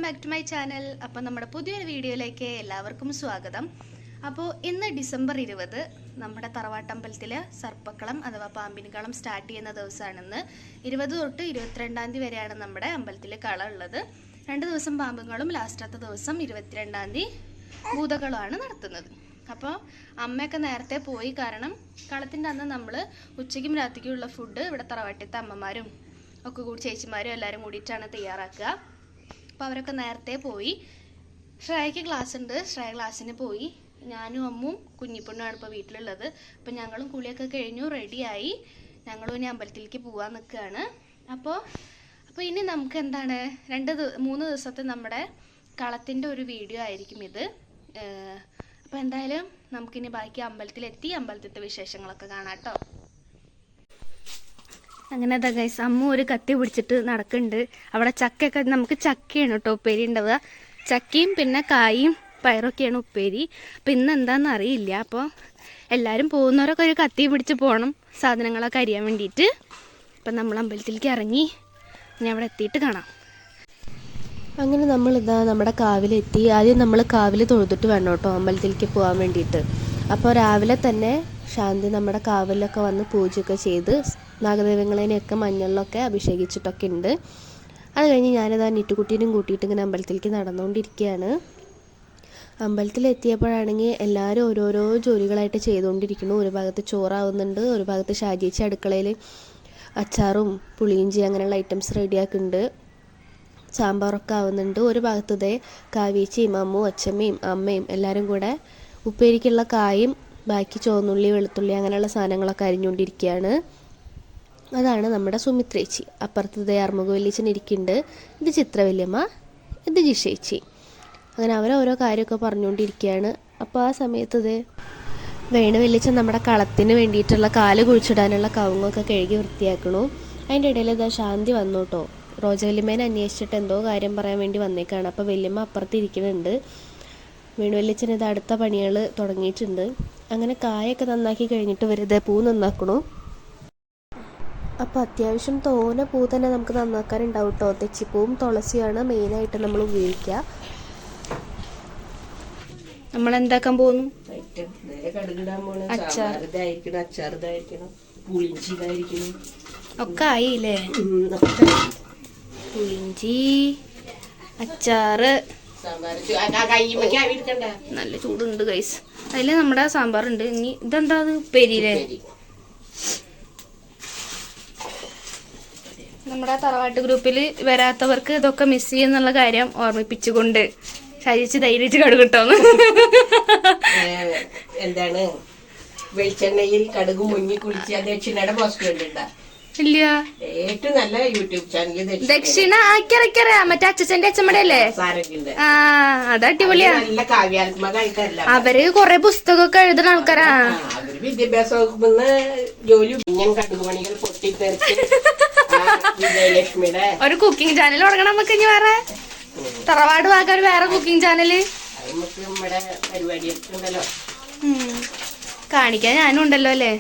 Back to my channel. അപ്പോൾ നമ്മുടെ പുതിയൊരു വീഡിയോയിലേക്ക് എല്ലാവർക്കും സ്വാഗതം. അപ്പോൾ ഇന്ന് ഡിസംബർ 20 നമ്മുടെ തറവാട്ടമ്പലത്തിൽ സർപ്പക്കളം അഥവാ പാമ്പിൻകളം സ്റ്റാർട്ട് ചെയ്യുന്ന ദിവസമാണെന്ന്. 20 തൊട്ട് 22 തീയതി വരെയാണ് നമ്മുടെ അമ്പലത്തിൽ കളം ഉള്ളത്. 2 ദിവസം പാമ്പുകളും ലാസ്റ്റത്തെ ദിവസം 22 തീയതി ഭൂതകളമാണ് നടത്തുന്നത്. അപ്പോൾ അമ്മയൊക്കെ നേരത്തെ പോയി, കാരണം കളത്തിൻ്റെ അന്ന് നമ്മൾ ഉച്ചയ്ക്കും രാത്രിക്കുള്ള ഫുഡ് ഇവിടെ തറവാട്ടിലത്തെ അമ്മമാരും ഒക്കെ കൂടി ചേച്ചിമാരും എല്ലാവരും കൂടിയിട്ടാണ് തയ്യാറാക്കുക. അപ്പോൾ അവരൊക്കെ നേരത്തെ പോയി. ശ്രേയയ്ക്ക് ക്ലാസ് ഉണ്ട്, ശ്രേയ ക്ലാസ്സിന് പോയി. ഞാനും അമ്മും കുഞ്ഞിപ്പൊണ്ണുമാണ് ഇപ്പോൾ വീട്ടിലുള്ളത്. അപ്പം ഞങ്ങളും കുളിയൊക്കെ കഴിഞ്ഞു, റെഡിയായി. ഞങ്ങളും ഇനി അമ്പലത്തിലേക്ക് പോകാൻ നിൽക്കുകയാണ്. അപ്പോൾ ഇനി നമുക്ക് എന്താണ് 3 ദിവസത്തെ നമ്മുടെ കളത്തിൻ്റെ ഒരു വീഡിയോ ആയിരിക്കും ഇത്. അപ്പോൾ എന്തായാലും നമുക്കിനി ബാക്കി അമ്പലത്തിലെത്തി അമ്പലത്തിലത്തെ വിശേഷങ്ങളൊക്കെ കാണാം കേട്ടോ. അങ്ങനെ അതാ ഗൈസ്, അമ്മ ഒരു കത്തി പിടിച്ചിട്ട് നടക്കുന്നുണ്ട്. അവിടെ ചക്കയൊക്കെ, നമുക്ക് ചക്കയാണ് കേട്ടോ ഉപ്പേരി ഉണ്ടാവുക. ചക്കയും പിന്നെ കായും പയറൊക്കെയാണ് ഉപ്പേരി. അപ്പം ഇന്ന് എന്താണെന്ന് അറിയില്ല. അപ്പോൾ എല്ലാവരും പോകുന്നവരൊക്കെ ഒരു കത്തിയും പിടിച്ച് പോകണം സാധനങ്ങളൊക്കെ അരിയാൻ വേണ്ടിയിട്ട്. അപ്പം നമ്മൾ അമ്പലത്തിലേക്ക് ഇറങ്ങി, ഇനി അവിടെ എത്തിയിട്ട് കാണാം. അങ്ങനെ നമ്മളിതാ നമ്മുടെ കാവിലെത്തി. ആദ്യം നമ്മൾ കാവിൽ തൊഴുതിട്ട് വേണം കേട്ടോ അമ്പലത്തിലേക്ക് പോകാൻ വേണ്ടിയിട്ട്. അപ്പോൾ രാവിലെ തന്നെ ശാന്തി നമ്മുടെ കാവിലൊക്കെ വന്ന് പൂജയൊക്കെ ചെയ്ത് നാഗദൈവങ്ങളെയൊക്കെ മഞ്ഞളിലൊക്കെ അഭിഷേകിച്ചിട്ടൊക്കെ ഉണ്ട്. അത് കഴിഞ്ഞ് ഞാനിതാ നീറ്റുകുട്ടീനും കൂട്ടിയിട്ട് ഇങ്ങനെ അമ്പലത്തിലേക്ക് നടന്നുകൊണ്ടിരിക്കുകയാണ്. അമ്പലത്തിലെത്തിയപ്പോഴാണെങ്കിൽ എല്ലാവരും ഓരോരോ ജോലികളായിട്ട് ചെയ്തുകൊണ്ടിരിക്കുന്നു. ഒരു ഭാഗത്ത് ചോറാവുന്നുണ്ട്, ഒരു ഭാഗത്ത് ഷാജീച്ചി അടുക്കളയിൽ അച്ചാറും പുളിയിഞ്ചി അങ്ങനെയുള്ള ഐറ്റംസ് റെഡിയാക്കുന്നുണ്ട്. സാമ്പാറൊക്കെ ആവുന്നുണ്ട്. ഒരു ഭാഗത്ത് ഇതേ കാവീച്ചിയും അമ്മയും അച്ഛമ്മയും അമ്മയും എല്ലാവരും കൂടെ ഉപ്പേരിക്കുള്ള കായും ബാക്കി ചുവന്നുള്ളി വെളുത്തുള്ളി അങ്ങനെയുള്ള സാധനങ്ങളൊക്കെ അരിഞ്ഞുകൊണ്ടിരിക്കുകയാണ്. അതാണ് നമ്മുടെ സുമിത്രേച്ചി. അപ്പുറത്ത് ഇതേ അർമുഖവല്ലിച്ചൻ ഇരിക്കുന്നുണ്ട്. ഇത് ചിത്രവല്യമ്മ, ഇത് ജിഷേച്ചി. അങ്ങനെ അവരോരോ കാര്യമൊക്കെ പറഞ്ഞുകൊണ്ടിരിക്കുകയാണ്. അപ്പോൾ ആ സമയത്ത് ഇത് വേണുവല്ലിച്ചൻ നമ്മുടെ കളത്തിന് വേണ്ടിയിട്ടുള്ള കാല് കുഴിച്ചിടാനുള്ള കവുങ്ങൊക്കെ കഴുകി വൃത്തിയാക്കണു. അതിൻ്റെ ഇടയിൽ ഇതാ ശാന്തി വന്നു കേട്ടോ. റോജവല്യമ്മേനെ അന്വേഷിച്ചിട്ട് എന്തോ കാര്യം പറയാൻ വേണ്ടി വന്നേക്കാണ്. അപ്പോൾ വല്യമ്മ അപ്പുറത്ത് ഇരിക്കുന്നുണ്ട്. വേണുവല്ലിച്ചൻ ഇത് അടുത്ത പണികൾ തുടങ്ങിയിട്ടുണ്ട്. അങ്ങനെ കായൊക്കെ നന്നാക്കി കഴിഞ്ഞിട്ട് വെറുതെ പൂ നന്നാക്കണു. അപ്പോൾ അത്യാവശ്യം തോനെ പൂ തന്നെ നമുക്ക് നന്നാക്കാനുണ്ടാവും കേട്ടോ. തെച്ചിപ്പൂവും തുളസിയാണ് മെയിനായിട്ട് നമ്മൾ ഉപയോഗിക്കുക. നമ്മളെന്താക്കാൻ പോകുന്നു? ഒക്കെ ആയില്ലേ? പുളിഞ്ചി, അച്ചാറ്, നല്ല ചൂടുണ്ട് ഗൈസ്. അതിൽ നമ്മുടെ സാമ്പാറുണ്ട്. ഇനി ഇതെന്താ ഉപ്പേരിയില്ലേ? നമ്മുടെ തറവാട്ട് ഗ്രൂപ്പിൽ വരാത്തവർക്ക് ഇതൊക്കെ മിസ് ചെയ്യുന്നുള്ള കാര്യം ഓർമ്മിപ്പിച്ചുകൊണ്ട് ഷാജിച്ച് ധൈര്യച്ച് കടുക് കിട്ടോന്ന്. എന്താണ് വെളിച്ചെണ്ണയിൽ കടുക് മുങ്ങി കുളിച്ച് ദക്ഷിണയുടെ പോസ്റ്റ് കണ്ടിട്ടാ? ഇല്ല. ഏറ്റവും നല്ല യൂട്യൂബ് ചാനൽ ദക്ഷിണ ആക്കിയറിയാ, മറ്റേ അച്ഛന്റെ അച്ഛമ്മടെ അല്ലേ? ആ, അത് അടിപൊളിയാ. നല്ല കാവ്യാത്മകമായിട്ടല്ല, അവര് കൊറേ പുസ്തകമൊക്കെ എഴുതുന്ന ആൾക്കാരാ. അവര് വിദ്യാഭ്യാസ വകുപ്പിന്ന് ജോലി ഇങ്ങനെ കടുകുമണികൾ പൊട്ടിത്തെറിച്ച് വിജയലക്ഷ്മിയുടെ ഒരു കുക്കിംഗ് ചാനൽ തുടങ്ങണം നമുക്ക്. ഇനി വേറെ തറവാട് ഭാഗം വേറെ കുക്കിംഗ് ചാനല് നമുക്ക് നമ്മുടെ പരിപാടിയൊക്കെ ഉണ്ടല്ലോ, കാണിക്കാൻ ഞാനും ഉണ്ടല്ലോ അല്ലേ.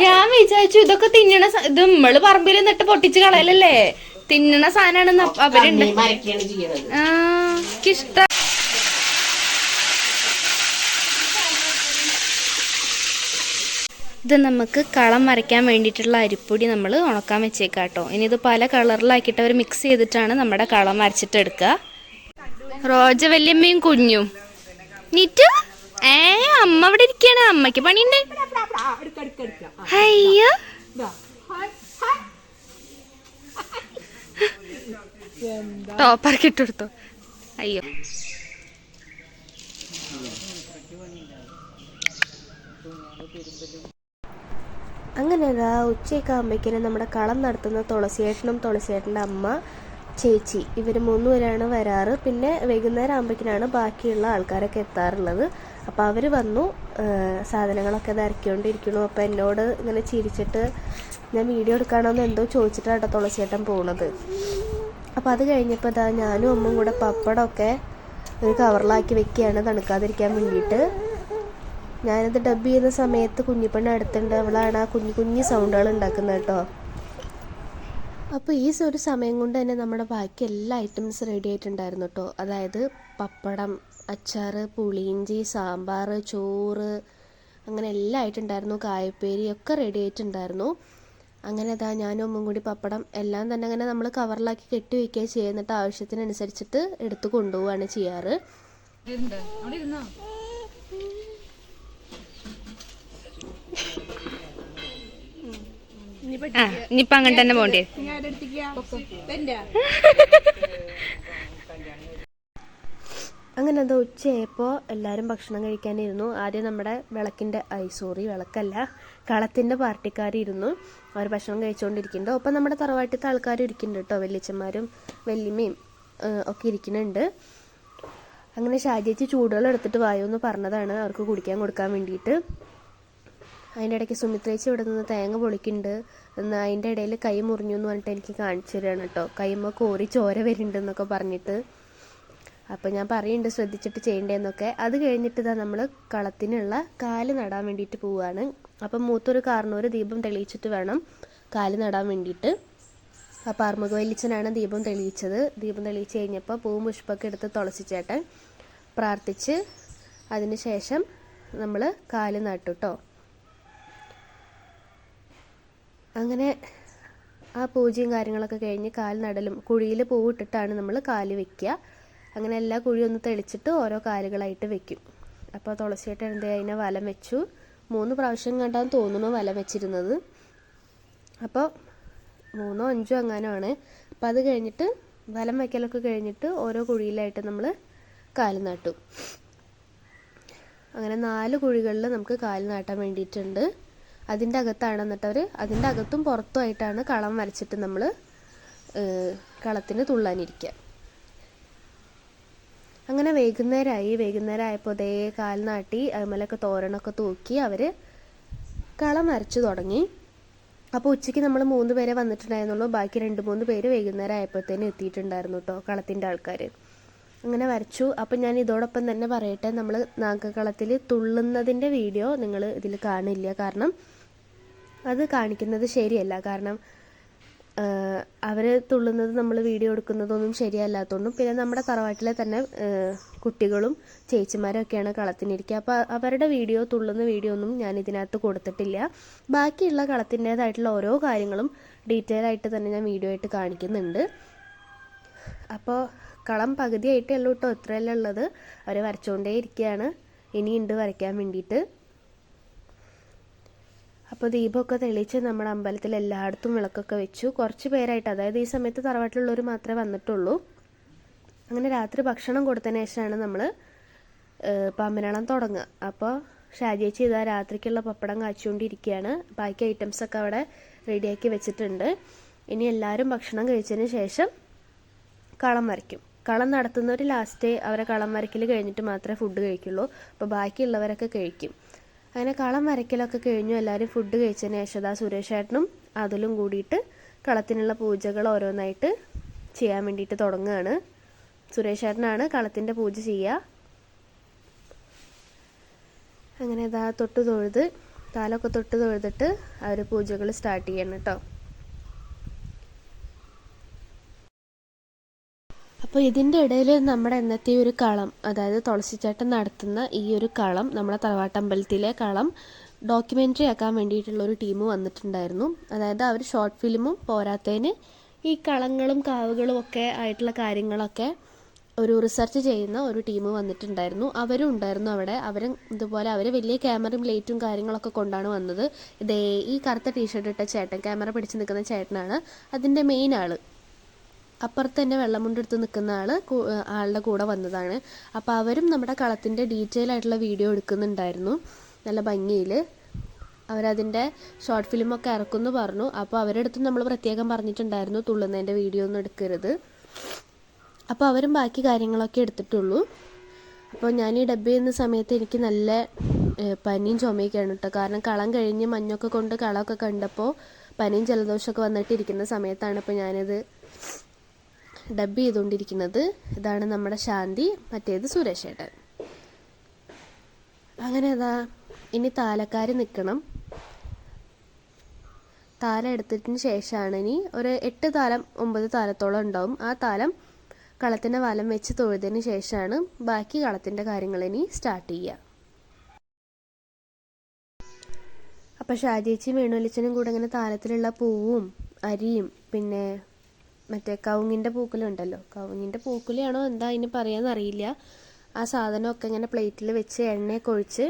ഞാൻ വിചാരിച്ചു ഇതൊക്കെ തിന്നണ ഇത് നമ്മള് പറമ്പിൽ നിന്നിട്ട് പൊട്ടിച്ച് കളയലല്ലേ, തിന്നണ സാധനമാണ് അവരുണ്ട്. ഇഷ്ട ഇത് നമുക്ക് കളം വരയ്ക്കാൻ വേണ്ടിയിട്ടുള്ള അരിപ്പൊടി നമ്മൾ ഉണക്കാൻ വെച്ചേക്കാം കേട്ടോ. ഇനി ഇത് പല കളറിലാക്കിയിട്ട് അവർ മിക്സ് ചെയ്തിട്ടാണ് നമ്മുടെ കളം വരച്ചിട്ട് എടുക്കുക. റോജ വല്യമ്മയും കുഞ്ഞും നീറ്റു അമ്മ ഇവിടെ ഇരിക്കാണ്. അമ്മക്ക് പണിയുണ്ട്. അയ്യോ, ടോപ്പറൊക്കെ ഇട്ടെടുത്തോ. അയ്യോ, അങ്ങനെ അതാ ഉച്ചയൊക്കെ ആകുമ്പോഴേക്കിനും നമ്മുടെ കളം നടത്തുന്ന തുളസിയേട്ടനും തുളസിയേട്ടൻ്റെ അമ്മ ചേച്ചി ഇവർ 3 പേരാണ് വരാറ്. പിന്നെ വൈകുന്നേരം ആകുമ്പോഴേക്കിനാണ് ബാക്കിയുള്ള ആൾക്കാരൊക്കെ എത്താറുള്ളത്. അപ്പോൾ അവർ വന്നു, സാധനങ്ങളൊക്കെ ഇത് ഇറക്കിക്കൊണ്ടിരിക്കണു. അപ്പോൾ എന്നോട് ഇങ്ങനെ ചിരിച്ചിട്ട് ഞാൻ വീഡിയോ എടുക്കാനോന്ന് എന്തോ ചോദിച്ചിട്ടാണ് കേട്ടോ തുളസിയേട്ടൻ പോണത്. അപ്പോൾ അത് കഴിഞ്ഞപ്പോൾ ഇതാ ഞാനും അമ്മയും കൂടെ പപ്പടമൊക്കെ ഒരു കവറിലാക്കി വെക്കുകയാണ് തണുക്കാതിരിക്കാൻ വേണ്ടിയിട്ട്. ഞാനിത് ഡബ് ചെയ്യുന്ന സമയത്ത് കുഞ്ഞിപ്പെണ്ണ് അടുത്തുണ്ട്, അവളാണ് ആ കുഞ്ഞു കുഞ്ഞു സൗണ്ടുകൾ ഉണ്ടാക്കുന്നത് കേട്ടോ. അപ്പോൾ ഈ ഒരു സമയം കൊണ്ട് തന്നെ നമ്മുടെ ബാക്കി എല്ലാ ഐറ്റംസ് റെഡി ആയിട്ടുണ്ടായിരുന്നു കേട്ടോ. അതായത് പപ്പടം, അച്ചാർ, പുളിയിഞ്ചി, സാമ്പാർ, ചോറ്, അങ്ങനെ എല്ലാം ആയിട്ടുണ്ടായിരുന്നു. കായപ്പേരി ഒക്കെ റെഡി ആയിട്ടുണ്ടായിരുന്നു. അങ്ങനെ അതാ ഞാനും അമ്മയും കൂടി പപ്പടം എല്ലാം തന്നെ അങ്ങനെ നമ്മൾ കവറിലാക്കി കെട്ടി വയ്ക്കുക ചെയ്യുന്നിട്ട് ആവശ്യത്തിനനുസരിച്ചിട്ട് എടുത്ത് കൊണ്ടുപോവുകയാണ് ചെയ്യാറ്. ഇനിയിപ്പോ അങ്ങനെ തന്നെ പോണ്ടേ. അങ്ങനെ എന്താ ഉച്ചയായപ്പോൾ എല്ലാവരും ഭക്ഷണം കഴിക്കാനിരുന്നു. ആദ്യം നമ്മുടെ വിളക്കല്ല, കളത്തിൻ്റെ പാർട്ടിക്കാരിരുന്നു. അവർ ഭക്ഷണം കഴിച്ചുകൊണ്ടിരിക്കുന്നുണ്ട്. ഒപ്പം നമ്മുടെ തറവാട്ടിലത്തെ ആൾക്കാരും ഇരിക്കുന്നുണ്ട് കേട്ടോ. വല്യച്ഛന്മാരും വല്യമ്മയും ഒക്കെ ഇരിക്കുന്നുണ്ട്. അങ്ങനെ ഷാജിയേച്ചി ചൂടുവെള്ളം എടുത്തിട്ട് വായുമെന്ന് പറഞ്ഞതാണ് അവർക്ക് കുടിക്കാൻ കൊടുക്കാൻ വേണ്ടിയിട്ട്. അതിൻ്റെ ഇടയ്ക്ക് സുമിത്രേച്ചി ഇവിടെ നിന്ന് തേങ്ങ പൊളിക്കുന്നുണ്ട്. എന്നാൽ അതിൻ്റെ ഇടയിൽ കൈ മുറിഞ്ഞു എന്ന് പറഞ്ഞിട്ട് എനിക്ക് കാണിച്ചു തരികയാണ് കേട്ടോ. കൈമ്മ കോരി ചോര വരുന്നുണ്ടെന്നൊക്കെ പറഞ്ഞിട്ട്. അപ്പോൾ ഞാൻ പറയുന്നുണ്ട് ശ്രദ്ധിച്ചിട്ട് ചെയ്യേണ്ടതെന്നൊക്കെ. അത് കഴിഞ്ഞിട്ട് ഇതാ നമ്മൾ കളത്തിനുള്ള കാല് നടാൻ വേണ്ടിയിട്ട് പോവുകയാണ്. അപ്പം മൂത്തൊരു കാർന്നൂര് ദീപം തെളിയിച്ചിട്ട് വേണം കാല് നടാൻ വേണ്ടിയിട്ട്. അപ്പോൾ ആർമുഖ വല്യച്ഛനാണ് ദീപം തെളിയിച്ചത്. ദീപം തെളിയിച്ച് കഴിഞ്ഞപ്പോൾ പൂവും പുഷ്പമൊക്കെ എടുത്ത് തുളസിച്ചേട്ടൻ പ്രാർത്ഥിച്ച് അതിന് ശേഷം നമ്മൾ കാല് നട്ടു കേട്ടോ. അങ്ങനെ ആ പൂജയും കാര്യങ്ങളൊക്കെ കഴിഞ്ഞ് കാല് നടലും കുഴിയിൽ പൂവിട്ടിട്ടാണ് നമ്മൾ കാല് വെക്കുക. അങ്ങനെ എല്ലാ കുഴിയും ഒന്ന് തെളിച്ചിട്ട് ഓരോ കാലുകളായിട്ട് വെക്കും. അപ്പോൾ തുളസിയേട്ടൻ എന്ത് അതിനെ വലം വെച്ചു. 3 പ്രാവശ്യം കണ്ടാന്ന് തോന്നുന്നു വലം വെച്ചിരുന്നത്. അപ്പോൾ 3ഓ 5ഓ അങ്ങാനാണ്. അപ്പോൾ അത് കഴിഞ്ഞിട്ട് വലം വയ്ക്കലൊക്കെ കഴിഞ്ഞിട്ട് ഓരോ കുഴിയിലായിട്ട് നമ്മൾ കാല് നാട്ടും. അങ്ങനെ 4 കുഴികളിൽ നമുക്ക് കാല് നാട്ടാൻ വേണ്ടിയിട്ടുണ്ട്. അതിൻ്റെ അകത്താണ് എന്നിട്ട് അതിൻ്റെ അകത്തും പുറത്തുമായിട്ടാണ് കളം വരച്ചിട്ട് നമ്മൾ കളത്തിന് തുള്ളാനിരിക്കുക. അങ്ങനെ വൈകുന്നേരമായപ്പോൾ അതേ കാൽ നാട്ടി അതുമേലൊക്കെ തോരണമൊക്കെ തൂക്കി അവർ കളം വരച്ചു തുടങ്ങി. അപ്പോൾ ഉച്ചയ്ക്ക് നമ്മൾ 3 പേരെ വന്നിട്ടുണ്ടായിരുന്നുള്ളൂ. ബാക്കി 2-3 പേര് വൈകുന്നേരം ആയപ്പോഴത്തേനും എത്തിയിട്ടുണ്ടായിരുന്നു കേട്ടോ, കളത്തിൻ്റെ ആൾക്കാർ. അങ്ങനെ വരച്ചു. അപ്പം ഞാൻ ഇതോടൊപ്പം തന്നെ പറയട്ടെ, നമ്മൾ നാഗകളത്തിൽ തുള്ളുന്നതിൻ്റെ വീഡിയോ നിങ്ങൾ ഇതിൽ കാണില്ല. കാരണം അത് കാണിക്കുന്നത് ശരിയല്ല. കാരണം അവർ തുള്ളുന്നത് നമ്മൾ വീഡിയോ എടുക്കുന്നതൊന്നും ശരിയല്ലാത്തതുകൊണ്ടും പിന്നെ നമ്മുടെ തറവാട്ടിലെ തന്നെ കുട്ടികളും ചേച്ചിമാരൊക്കെയാണ് കളത്തിനിരിക്കുക. അപ്പോൾ അവരുടെ തുള്ളുന്ന വീഡിയോ ഒന്നും ഞാൻ ഇതിനകത്ത് കൊടുത്തിട്ടില്ല. ബാക്കിയുള്ള കളത്തിൻ്റേതായിട്ടുള്ള ഓരോ കാര്യങ്ങളും ഡീറ്റെയിൽ ആയിട്ട് തന്നെ ഞാൻ വീഡിയോ ആയിട്ട് കാണിക്കുന്നുണ്ട്. അപ്പോൾ കളം പകുതിയായിട്ടേ ഉള്ളൂ കേട്ടോ, ഇത്രയല്ലേ ഉള്ളത്. അവർ വരച്ചുകൊണ്ടേ ഇരിക്കുകയാണ്, ഇനിയുണ്ട് വരയ്ക്കാൻ വേണ്ടിയിട്ട്. അപ്പോൾ ദീപമൊക്കെ തെളിയിച്ച് നമ്മുടെ അമ്പലത്തിൽ എല്ലായിടത്തും വിളക്കൊക്കെ വെച്ചു. കുറച്ച് പേരായിട്ട്, അതായത് ഈ സമയത്ത് തറവാട്ടിലുള്ളവർ മാത്രമേ വന്നിട്ടുള്ളൂ. അങ്ങനെ രാത്രി ഭക്ഷണം കൊടുത്തതിന് ശേഷമാണ് നമ്മൾ പാമ്പനാളം തുടങ്ങുക. അപ്പോൾ ഷാജിയേച്ചി ഇതാ രാത്രിക്കുള്ള പപ്പടം കാച്ചുകൊണ്ടിരിക്കുകയാണ്. ബാക്കി ഐറ്റംസൊക്കെ അവിടെ റെഡിയാക്കി വെച്ചിട്ടുണ്ട്. ഇനി എല്ലാവരും ഭക്ഷണം കഴിച്ചതിന് ശേഷം കളം വരയ്ക്കും. കളം നടത്തുന്നവർ ലാസ്റ്റ് അവരെ കളം വരയ്ക്കൽ കഴിഞ്ഞിട്ട് മാത്രമേ ഫുഡ് കഴിക്കുള്ളൂ. അപ്പോൾ ബാക്കിയുള്ളവരൊക്കെ കഴിക്കും. അങ്ങനെ കളം വരയ്ക്കലൊക്കെ കഴിഞ്ഞു. എല്ലാവരും ഫുഡ് കഴിച്ചതിന് ശേഷം സുരേഷ് ഏട്ടനും അതിലും കൂടിയിട്ട് കളത്തിനുള്ള പൂജകൾ ഓരോന്നായിട്ട് ചെയ്യാൻ വേണ്ടിയിട്ട് തുടങ്ങുകയാണ്. സുരേഷ് ഏട്ടനാണ് കളത്തിൻ്റെ പൂജ ചെയ്യുക. അങ്ങനെ ഇതാ കാലൊക്കെ തൊട്ട് തൊഴുതിട്ട് അവർ പൂജകൾ സ്റ്റാർട്ട് ചെയ്യണം കേട്ടോ. അപ്പോൾ ഇതിൻ്റെ ഇടയിൽ നമ്മുടെ ഇന്നത്തെ ഒരു കളം, അതായത് തുളസിച്ചേട്ടൻ നടത്തുന്ന ഈ ഒരു കളം, നമ്മുടെ തറവാട്ടമ്പലത്തിലെ കളം ഡോക്യുമെൻ്ററി ആക്കാൻ വേണ്ടിയിട്ടുള്ളൊരു ടീം വന്നിട്ടുണ്ടായിരുന്നു. അതായത് അവർ ഷോർട്ട് ഫിലിമും പോരാത്തതിന് ഈ കളങ്ങളും കാവുകളും ഒക്കെ ആയിട്ടുള്ള കാര്യങ്ങളൊക്കെ ഒരു റിസർച്ച് ചെയ്യുന്ന ഒരു ടീം വന്നിട്ടുണ്ടായിരുന്നു. അവരും ഉണ്ടായിരുന്നു അവിടെ. ഇതുപോലെ അവർ വലിയ ക്യാമറയും ലൈറ്റും കാര്യങ്ങളൊക്കെ കൊണ്ടാണ് വന്നത്. ഈ കറുത്ത ടീഷർട്ട് ഇട്ട ചേട്ടൻ, ക്യാമറ പിടിച്ച് നിൽക്കുന്ന ചേട്ടനാണ് അതിൻ്റെ മെയിൻ ആൾ. അപ്പുറത്ത് തന്നെ വെള്ളമുണ്ടെടുത്ത് നിൽക്കുന്ന ആളുടെ കൂടെ വന്നതാണ്. അപ്പോൾ അവരും നമ്മുടെ കളത്തിൻ്റെ ഡീറ്റെയിൽ ആയിട്ടുള്ള വീഡിയോ എടുക്കുന്നുണ്ടായിരുന്നു നല്ല ഭംഗിയിൽ. അവരതിൻ്റെ ഷോർട്ട് ഫിലിമൊക്കെ ഇറക്കുമെന്ന് പറഞ്ഞു. അപ്പോൾ അവരുടെ അടുത്ത് നമ്മൾ പ്രത്യേകം പറഞ്ഞിട്ടുണ്ടായിരുന്നു തുള്ളുന്നതിൻ്റെ വീഡിയോ ഒന്നും എടുക്കരുത്. അപ്പോൾ അവരും ബാക്കി കാര്യങ്ങളൊക്കെ എടുത്തിട്ടുള്ളൂ. അപ്പോൾ ഞാൻ ഈ ഡബ് ചെയ്യുന്ന സമയത്ത് എനിക്ക് നല്ല പനിയും ചുമയൊക്കെയാണ് കേട്ടോ. കാരണം കളം കഴിഞ്ഞ് മഞ്ഞൊക്കെ കൊണ്ട് കളമൊക്കെ കണ്ടപ്പോൾ പനിയും ജലദോഷമൊക്കെ വന്നിട്ടിരിക്കുന്ന സമയത്താണ് ഇപ്പോൾ ഞാനിത് ഡബ് ചെയ്തുകൊണ്ടിരിക്കുന്നത്. ഇതാണ് നമ്മുടെ ശാന്തി, മറ്റേത് സുരേഷ് ഏട്ടൻ. അങ്ങനെ ഇനി താലക്കാര് നിൽക്കണം. താലം എടുത്തതിന് ശേഷമാണ് ഇനി ഒരു 8 താലം 9 താലത്തോളം ഉണ്ടാവും. ആ താലം കളത്തിൻ്റെ വലം വെച്ച് തൊഴുതിന് ശേഷമാണ് ബാക്കി കളത്തിൻ്റെ കാര്യങ്ങൾ ഇനി സ്റ്റാർട്ട് ചെയ്യുക. അപ്പോൾ ഷാജിയേച്ചിയും വേണുവലിച്ചനും കൂടെ ഇങ്ങനെ താലത്തിലുള്ള പൂവും അരിയും പിന്നെ മറ്റേ കവുങ്ങിൻ്റെ പൂക്കുലുണ്ടല്ലോ, കവുങ്ങിൻ്റെ പൂക്കുലയാണോ എന്താ അതിന് പറയാന്നറിയില്ല, ആ സാധനമൊക്കെ ഇങ്ങനെ പ്ലേറ്റിൽ വെച്ച് എണ്ണയൊക്കെ ഒഴിച്ച്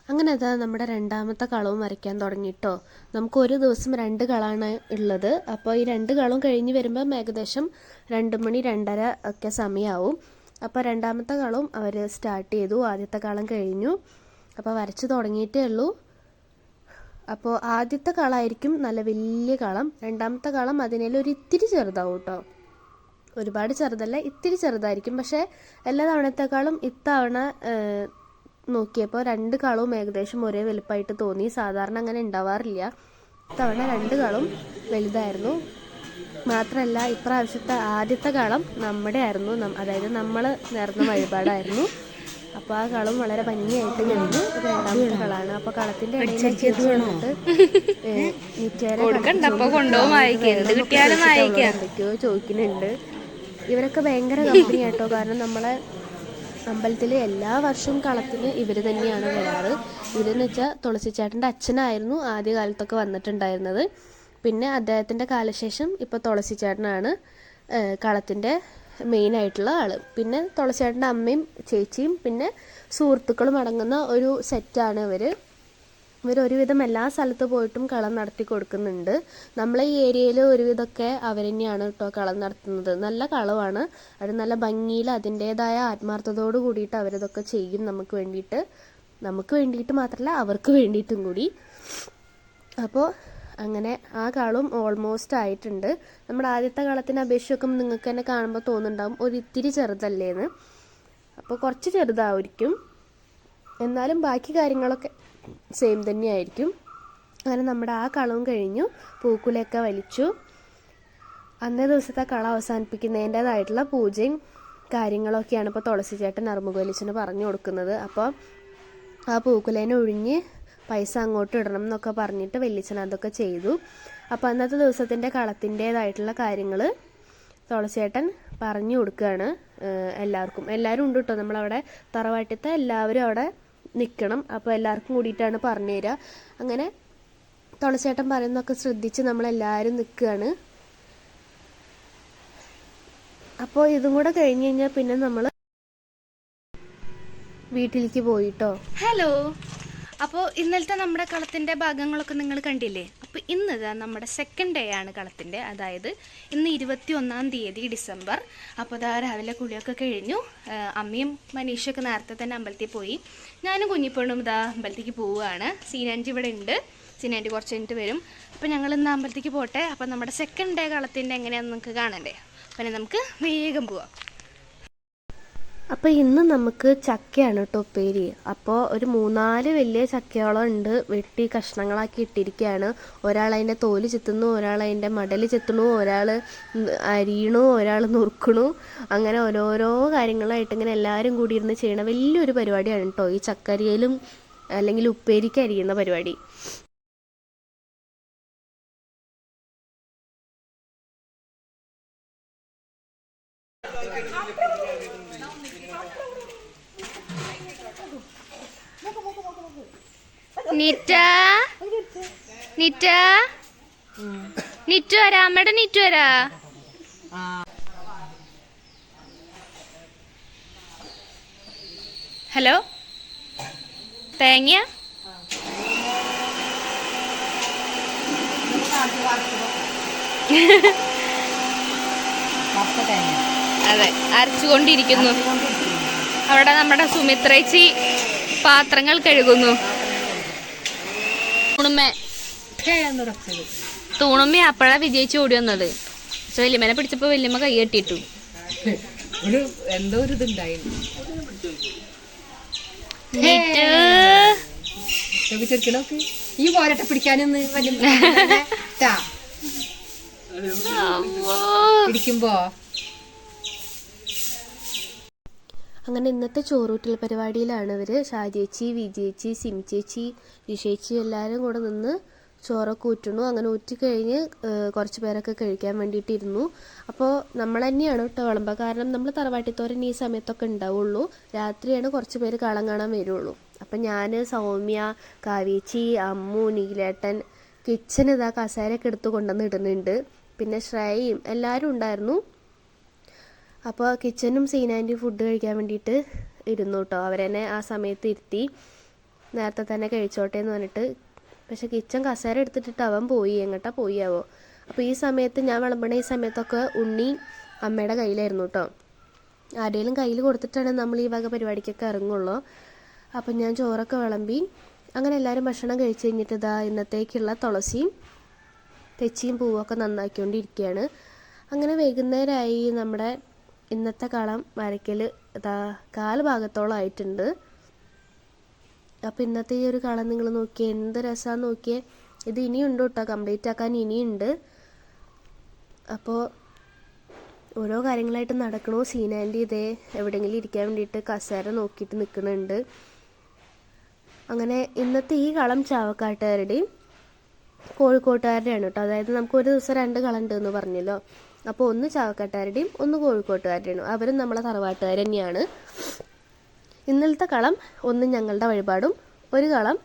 അങ്ങനെ അതാ നമ്മുടെ രണ്ടാമത്തെ കളവും വരയ്ക്കാൻ തുടങ്ങിയിട്ടോ. നമുക്ക് ഒരു ദിവസം 2 കളമാണ് ഉള്ളത്. അപ്പോൾ ഈ 2 കളവും കഴിഞ്ഞ് വരുമ്പം ഏകദേശം 2 മണി 2:30 ഒക്കെ സമയമാവും. അപ്പോൾ രണ്ടാമത്തെ കളവും അവർ സ്റ്റാർട്ട് ചെയ്തു. ആദ്യത്തെ കളം കഴിഞ്ഞു. അപ്പോൾ വരച്ച് തുടങ്ങിയിട്ടേ ഉള്ളൂ. അപ്പോൾ ആദ്യത്തെ കളമായിരിക്കും നല്ല വലിയ കളം, രണ്ടാമത്തെ കളം അതിനൊരു ഇത്തിരി ചെറുതാവും കേട്ടോ. ഒരുപാട് ചെറുതല്ല, ഇത്തിരി ചെറുതായിരിക്കും. പക്ഷേ എല്ലാ തവണത്തേക്കാളും ഇത്തവണ നോക്കിയപ്പോൾ 2 കളവും ഏകദേശം ഒരേ വലുപ്പമായിട്ട് തോന്നി. സാധാരണ അങ്ങനെ ഉണ്ടാവാറില്ല. ഇത്തവണ 2 കളവും വലുതായിരുന്നു. മാത്രമല്ല ഇപ്രാവശ്യത്തെ ആദ്യത്തെ കളം നമ്മുടെ ആയിരുന്നു, അതായത് നമ്മൾ നേർന്ന വഴിപാടായിരുന്നു. അപ്പോൾ ആ കളം വളരെ ഭംഗിയായിട്ട് കഴിഞ്ഞു. രണ്ടാമത്തെ കളമാണ്. അപ്പോൾ കളത്തിൻ്റെ ഇടയിലേക്ക് എന്തൊക്കെയോ ചോദിക്കുന്നുണ്ട്. ഇവരൊക്കെ ഭയങ്കര കമ്പനി ആട്ടോ. കാരണം നമ്മളെ അമ്പലത്തിൽ എല്ലാ വർഷവും കളത്തിന് ഇവർ തന്നെയാണ് വരാറ്. ഇവരെന്ന് വെച്ചാൽ തുളസിച്ചേട്ടൻ്റെ അച്ഛനായിരുന്നു ആദ്യ കാലത്തൊക്കെ വന്നിട്ടുണ്ടായിരുന്നത്. പിന്നെ അദ്ദേഹത്തിൻ്റെ കാലശേഷം ഇപ്പോൾ തുളസിച്ചേട്ടനാണ് കളത്തിൻ്റെ മെയിനായിട്ടുള്ള ആൾ. പിന്നെ തുളസിച്ചേട്ടൻ്റെ അമ്മയും ചേച്ചിയും പിന്നെ സുഹൃത്തുക്കളും അടങ്ങുന്ന ഒരു സെറ്റാണ് ഇവരൊരുവിധം എല്ലാ സ്ഥലത്ത് പോയിട്ടും കളം നടത്തി കൊടുക്കുന്നുണ്ട്. നമ്മളെ ഈ ഏരിയയിൽ ഒരുവിധമൊക്കെ അവർ തന്നെയാണ് കേട്ടോ കളം നടത്തുന്നത്. നല്ല കളമാണ്, അത് നല്ല ഭംഗിയിൽ അതിൻ്റേതായ ആത്മാർത്ഥതയോട് കൂടിയിട്ട് അവരിതൊക്കെ ചെയ്യും നമുക്ക് വേണ്ടിയിട്ട് മാത്രമല്ല അവർക്ക് വേണ്ടിയിട്ടും കൂടി. അപ്പോൾ അങ്ങനെ ആ കളവും ഓൾമോസ്റ്റ് ആയിട്ടുണ്ട്. നമ്മുടെ ആദ്യത്തെ കളത്തിനെ അപേക്ഷിച്ചൊക്കെ നിങ്ങൾക്ക് തന്നെ കാണുമ്പോൾ തോന്നുന്നുണ്ടാവും ഒരിത്തിരി ചെറുതല്ലേന്ന്. അപ്പോൾ കുറച്ച് ചെറുതായിരിക്കും, എന്നാലും ബാക്കി കാര്യങ്ങളൊക്കെ സെയിം തന്നെയായിരിക്കും. അങ്ങനെ നമ്മുടെ ആ കളവും കഴിഞ്ഞു, പൂക്കുലയൊക്കെ വലിച്ചു. അന്നേ ദിവസത്തെ കള അവസാനിപ്പിക്കുന്നതിൻ്റേതായിട്ടുള്ള പൂജയും കാര്യങ്ങളൊക്കെയാണ് ഇപ്പോൾ തുളസി ചേട്ടൻ അറുമുഖവലിച്ചന് പറഞ്ഞു കൊടുക്കുന്നത്. അപ്പോൾ ആ പൂക്കുലേനെ ഒഴിഞ്ഞ് പൈസ അങ്ങോട്ട് ഇടണം എന്നൊക്കെ പറഞ്ഞിട്ട് വെല്ലിച്ചൻ അതൊക്കെ ചെയ്തു. അപ്പോൾ അന്നത്തെ ദിവസത്തിൻ്റെ കളത്തിൻ്റേതായിട്ടുള്ള കാര്യങ്ങൾ തുളസിയേട്ടൻ പറഞ്ഞു കൊടുക്കുകയാണ് എല്ലാവർക്കും. എല്ലാവരും ഉണ്ട് കേട്ടോ, നമ്മളവിടെ തറവാട്ടിലത്തെ എല്ലാവരും അവിടെ നിൽക്കണം. അപ്പോൾ എല്ലാവർക്കും കൂടിയിട്ടാണ് പറഞ്ഞു തരിക. അങ്ങനെ തുളസിയേട്ടൻ പറയുന്നതൊക്കെ ശ്രദ്ധിച്ച് നമ്മളെല്ലാവരും നിൽക്കുകയാണ്. അപ്പോൾ ഇതും കൂടെ കഴിഞ്ഞ് കഴിഞ്ഞാൽ പിന്നെ നമ്മൾ വീട്ടിലേക്ക് പോയിട്ടോ. ഹലോ, അപ്പോൾ ഇന്നലത്തെ നമ്മുടെ കളത്തിൻ്റെ ഭാഗങ്ങളൊക്കെ നിങ്ങൾ കണ്ടില്ലേ. അപ്പോൾ ഇന്ന് നമ്മുടെ സെക്കൻഡ് ഡേ ആണ് കളത്തിൻ്റെ, അതായത് ഇന്ന് 21 തീയതി ഡിസംബർ. അപ്പോൾ ഇതാ രാവിലെ കുളിയൊക്കെ കഴിഞ്ഞു. അമ്മയും മനീഷയൊക്കെ നേരത്തെ തന്നെ അമ്പലത്തിൽ പോയി. ഞാനും കുഞ്ഞിപ്പെണ്ണും ഇതാ അമ്പലത്തേക്ക് പോവുകയാണ്. സീനാൻറ്റി ഇവിടെ ഉണ്ട്, സീനാൻറ്റി കുറച്ച് കഴിഞ്ഞിട്ട് വരും. അപ്പോൾ ഞങ്ങൾ ഇന്ന് അമ്പലത്തേക്ക് പോട്ടെ. അപ്പോൾ നമ്മുടെ സെക്കൻഡ് ഡേ കളത്തിൻ്റെ എങ്ങനെയാണെന്ന് നമുക്ക് കാണണ്ടേ. പിന്നെ നമുക്ക് വേഗം പോവാം. അപ്പോൾ ഇന്ന് നമുക്ക് ചക്കയാണ് കേട്ടോ ഉപ്പേരി. അപ്പോൾ ഒരു 3-4 വലിയ ചക്കയോളം ഉണ്ട്, വെട്ടി കഷ്ണങ്ങളാക്കി ഇട്ടിരിക്കുകയാണ്. ഒരാൾ അതിൻ്റെ തോല് ചെത്തുന്നു, ഒരാൾ അതിൻ്റെ മടൽ ചെത്തുന്നു, ഒരാൾ അരിയണു, ഒരാൾ നുറുക്കണു. അങ്ങനെ ഓരോരോ കാര്യങ്ങളായിട്ട് ഇങ്ങനെ എല്ലാവരും കൂടി ഇരുന്ന് ചെയ്യണ വലിയൊരു പരിപാടിയാണ് കേട്ടോ ഈ ചക്കരിയിലും അല്ലെങ്കിൽ ഉപ്പേരിക്ക് അരിയുന്ന പരിപാടി. നിറ്റു വരാ, അമ്മയുടെ നിറ്റു വരാ. ഹലോ, തേങ്ങ അതെ അരച്ചുകൊണ്ടിരിക്കുന്നു. അവിടെ നമ്മുടെ സുമിത്രേച്ചി പാത്രങ്ങൾ കഴുകുന്നു. തൂണുമ്മ അപ്പഴാ വിജയിച്ച് ഓടി വന്നത്. പക്ഷെ വല്യമ്മനെ പിടിച്ചപ്പോ വല്യമ്മ കൈ കെട്ടിയിട്ടു. എന്തോ ഒരു ഇതുണ്ടായിരുന്നു. ഈ പോരട്ടെ പിടിക്കാനൊന്ന് പിടിക്കുമ്പോ. അങ്ങനെ ഇന്നത്തെ ചോറൂട്ടൽ പരിപാടിയിലാണ് ഇവർ ഷാജേച്ചി, വിജയേച്ചി, സിമിച്ചേച്ചി, ജിഷേച്ചി എല്ലാവരും കൂടെ നിന്ന് ചോറൊക്കെ ഊറ്റുന്നു. അങ്ങനെ ഊറ്റിക്കഴിഞ്ഞ് കുറച്ച് പേരൊക്കെ കഴിക്കാൻ വേണ്ടിയിട്ടിരുന്നു. അപ്പോൾ നമ്മൾ തന്നെയാണ് കേട്ടോ വിളമ്പുക. കാരണം നമ്മൾ തറവാട്ടിത്തോരൻ ഈ സമയത്തൊക്കെ ഉണ്ടാവുള്ളൂ, രാത്രിയാണ് കുറച്ച് പേര് കളം കാണാൻ വരുള്ളൂ. അപ്പം ഞാൻ, സൗമ്യ, കാവേച്ചി, അമ്മു, നീലേട്ടൻ, കിച്ചൻ ഇതാ കസേരയൊക്കെ എടുത്ത് കൊണ്ടുവന്ന് ഇടുന്നുണ്ട്. പിന്നെ ശ്രേയയും എല്ലാവരും ഉണ്ടായിരുന്നു. അപ്പോൾ കിച്ചനും സീനാൻ്റെയും ഫുഡ് കഴിക്കാൻ വേണ്ടിയിട്ട് ഇരുന്നു കേട്ടോ. അവരെന്നെ ആ സമയത്ത് ഇരുത്തി നേരത്തെ തന്നെ കഴിച്ചോട്ടെ എന്ന് പറഞ്ഞിട്ട്. പക്ഷെ കിച്ചൻ കസേര എടുത്തിട്ടിട്ട് അവൻ പോയി, എങ്ങോട്ടാ പോയാവോ. അപ്പോൾ ഈ സമയത്ത് ഞാൻ വിളമ്പണ ഈ സമയത്തൊക്കെ ഉണ്ണി അമ്മയുടെ കയ്യിലായിരുന്നു കേട്ടോ. ആരുടെയും കയ്യിൽ കൊടുത്തിട്ടാണ് നമ്മൾ ഈ വക പരിപാടിക്കൊക്കെ ഇറങ്ങുള്ളൂ. അപ്പം ഞാൻ ചോറൊക്കെ വിളമ്പി അങ്ങനെ എല്ലാവരും ഭക്ഷണം കഴിച്ച് കഴിഞ്ഞിട്ട് ഇതാ ഇന്നത്തേക്കുള്ള തുളസിയും തെച്ചിയും പൂവൊക്കെ നന്നാക്കിക്കൊണ്ടിരിക്കുകയാണ്. അങ്ങനെ വൈകുന്നേരമായി. നമ്മുടെ ഇന്നത്തെ കളം വരയ്ക്കൽ ഇതാ 1/4 ഭാഗത്തോളം ആയിട്ടുണ്ട്. അപ്പോൾ ഇന്നത്തെ ഈ ഒരു കളം നിങ്ങൾ നോക്കിയേ, എന്ത് രസമാണെന്ന് നോക്കിയേ. ഇത് ഇനിയുണ്ട് കേട്ടോ, കംപ്ലീറ്റ് ആക്കാൻ ഇനിയുണ്ട്. അപ്പോൾ ഓരോ കാര്യങ്ങളായിട്ട് നടക്കണോ. സീനാൻ്റി ഇതേ എവിടെയെങ്കിലും ഇരിക്കാൻ വേണ്ടിയിട്ട് കസേര നോക്കിയിട്ട് നിൽക്കുന്നുണ്ട്. അങ്ങനെ ഇന്നത്തെ ഈ കളം ചാവക്കാട്ടുകാരുടെയും കോഴിക്കോട്ടുകാരുടെയാണ് കേട്ടോ. അതായത് നമുക്ക് ഒരു ദിവസം 2 കളം ഉണ്ടെന്ന് പറഞ്ഞല്ലോ. അപ്പോൾ ഒന്ന് ചാവക്കാട്ടുകാരുടെയും ഒന്ന് കോഴിക്കോട്ടുകാരുടെയും. അവരും നമ്മളെ തറവാട്ടുകാർ തന്നെയാണ്. ഇന്നലത്തെ കളം ഒന്ന് ഞങ്ങളുടെ വഴിപാടും ഒരു കളം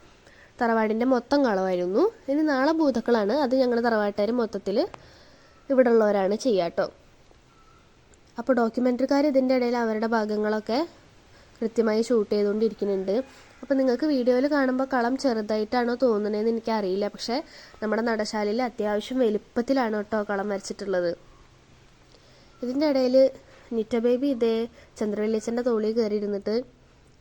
തറവാടിൻ്റെ മൊത്തം കളമായിരുന്നു. ഇനി നാളെ ഭൂതക്കളാണ്. അത് ഞങ്ങളുടെ തറവാട്ടുകാർ മൊത്തത്തിൽ ഇവിടെ ഉള്ളവരാണ് ചെയ്യാട്ടോ. അപ്പോൾ ഡോക്യുമെൻ്ററിക്കാർ ഇതിൻ്റെ ഇടയിൽ അവരുടെ ഭാഗങ്ങളൊക്കെ കൃത്യമായി ഷൂട്ട് ചെയ്തുകൊണ്ടിരിക്കുന്നുണ്ട്. അപ്പോൾ നിങ്ങൾക്ക് വീഡിയോയിൽ കാണുമ്പോൾ കളം ചെറുതായിട്ടാണോ തോന്നുന്നതെന്ന് എനിക്കറിയില്ല. പക്ഷേ നമ്മുടെ നടശാലയിൽ അത്യാവശ്യം വലുപ്പത്തിലാണ് കേട്ടോ കളം വരച്ചിട്ടുള്ളത്. ഇതിൻ്റെ ഇടയിൽ നിറ്റ ബേബി ഇതേ ചന്ദ്രവല്യച്ചൻ്റെ തോളിൽ കയറി ഇരുന്നിട്ട്